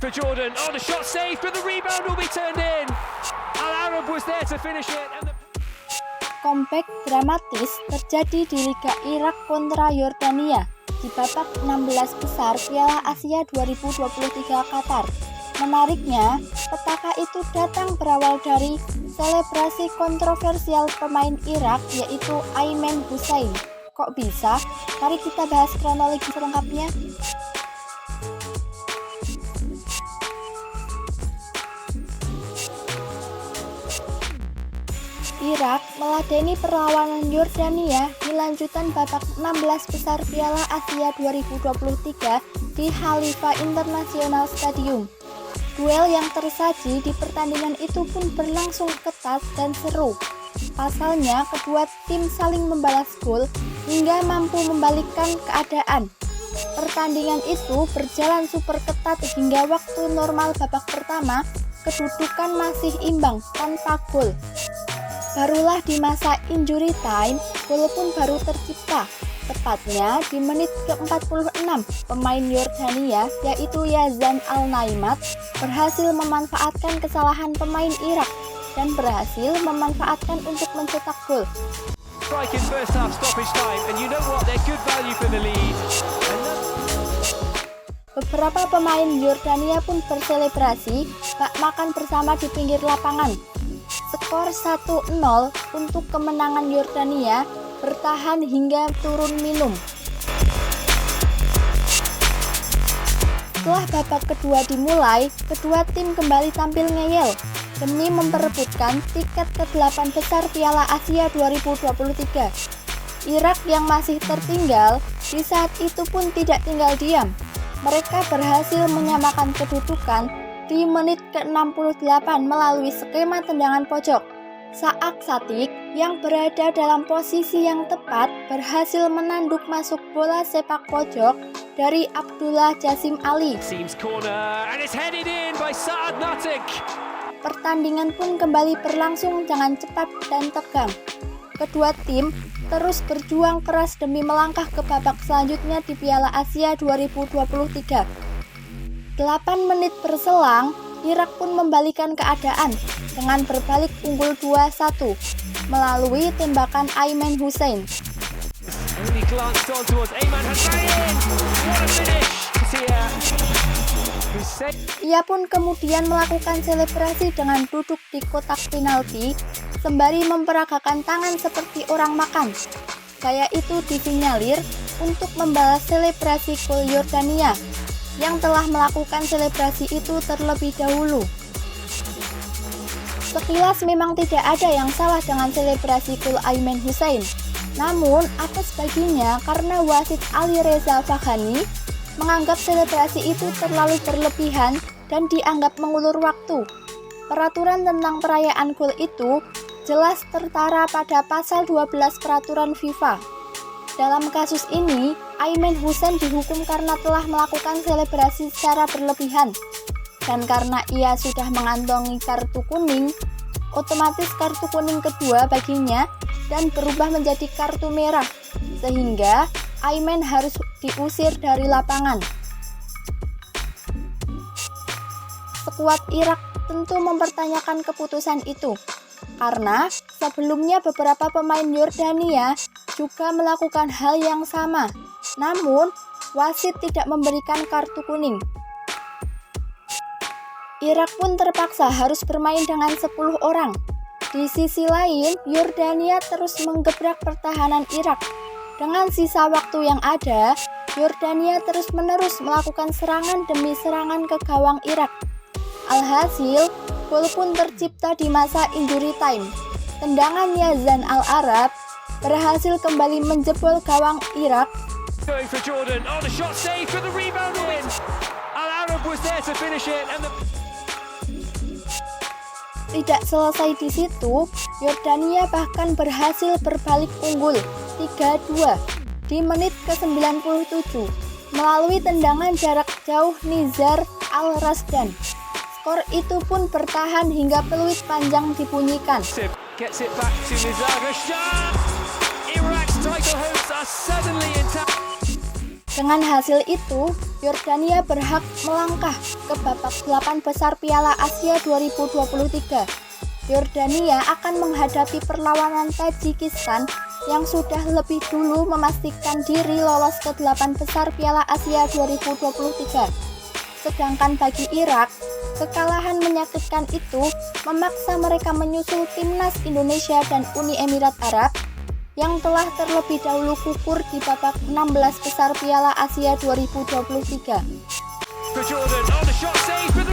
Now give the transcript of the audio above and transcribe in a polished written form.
For Jordan, oh the shot saved, but the rebound will be turned in. Al Arab was there to finish it. Comeback dramatis terjadi di Liga Irak kontra Yordania di babak 16 besar Piala Asia 2023 Qatar. Menariknya, petaka itu datang berawal dari selebrasi kontroversial pemain Irak yaitu Ayman Hussein. Kok bisa? Mari kita bahas kronologi selengkapnya. Irak meladeni perlawanan Yordania di lanjutan babak 16 besar Piala Asia 2023 di Khalifa International Stadium. Duel yang tersaji di pertandingan itu pun berlangsung ketat dan seru. Pasalnya, kedua tim saling membalas gol hingga mampu membalikkan keadaan. Pertandingan itu berjalan super ketat hingga waktu normal babak pertama, kedudukan masih imbang tanpa gol. Barulah di masa injury time, gol pun baru tercipta. Tepatnya di menit ke-46, pemain Yordania yaitu Yazan Al-Naimat berhasil memanfaatkan kesalahan pemain Irak dan berhasil memanfaatkan untuk mencetak gol. Strike in first half stoppage time, and you know what? They're good value for the lead. Beberapa pemain Yordania pun berselebrasi bak makan bersama di pinggir lapangan. Skor 1-0 untuk kemenangan Yordania bertahan hingga turun minum. Setelah babak kedua dimulai, kedua tim kembali tampil ngeyel demi memperebutkan tiket ke-8 besar Piala Asia 2023. Irak yang masih tertinggal di saat itu pun tidak tinggal diam. Mereka berhasil menyamakan kedudukan di menit ke-68 melalui skema tendangan pojok. Saak Satik yang berada dalam posisi yang tepat berhasil menanduk masuk bola sepak pojok dari Abdullah Jasim Ali. Pertandingan pun kembali berlangsung dengan cepat dan tegang. Kedua tim terus berjuang keras demi melangkah ke babak selanjutnya di Piala Asia 2023. 8 menit berselang, Irak pun membalikan keadaan dengan berbalik unggul 2-1 melalui tembakan Ayman Hussein. Ia pun kemudian melakukan selebrasi dengan duduk di kotak penalti sembari memperagakan tangan seperti orang makan. Gaya itu disinyalir untuk membalas selebrasi gol Yordania yang telah melakukan selebrasi itu terlebih dahulu. Sekilas memang tidak ada yang salah dengan selebrasi gol Ayman Hussein. Namun, atas baginya karena wasit Ali Reza Faghani menganggap selebrasi itu terlalu berlebihan dan dianggap mengulur waktu. Peraturan tentang perayaan gol itu jelas tertara pada pasal 12 peraturan FIFA. Dalam kasus ini, Ayman Hussein dihukum karena telah melakukan selebrasi secara berlebihan. Dan karena ia sudah mengantongi kartu kuning, otomatis kartu kuning kedua baginya dan berubah menjadi kartu merah. Sehingga Ayman harus diusir dari lapangan. Skuad Irak tentu mempertanyakan keputusan itu. Karena sebelumnya beberapa pemain Yordania juga melakukan hal yang sama. Namun, wasit tidak memberikan kartu kuning. Irak pun terpaksa harus bermain dengan 10 orang. Di sisi lain, Yordania terus menggebrak pertahanan Irak. Dengan sisa waktu yang ada, Yordania terus-menerus melakukan serangan demi serangan ke gawang Irak. Alhasil, gol pun tercipta di masa injury time. Tendangan Yazan Al-Arab berhasil kembali menjebol gawang Irak. Going for Jordan, oh the shot saved, but the rebound will win. Al Arab was there to finish it, and Tidak selesai di situ, Yordania bahkan berhasil berbalik unggul 3-2 di menit ke-97 melalui tendangan jarak jauh Nizar Al-Rasdan. Skor itu pun bertahan hingga peluit panjang dibunyikan. gets it back to Nizar Rashad. Iraq's title hopes are suddenly intact. Dengan hasil itu, Yordania berhak melangkah ke babak 8 besar Piala Asia 2023. Yordania akan menghadapi perlawanan Tajikistan yang sudah lebih dulu memastikan diri lolos ke 8 besar Piala Asia 2023. Sedangkan bagi Irak, kekalahan menyakitkan itu memaksa mereka menyusul timnas Indonesia dan Uni Emirat Arab yang telah terlebih dahulu gugur di babak 16 besar Piala Asia 2023. For Jordan, the shot saved for the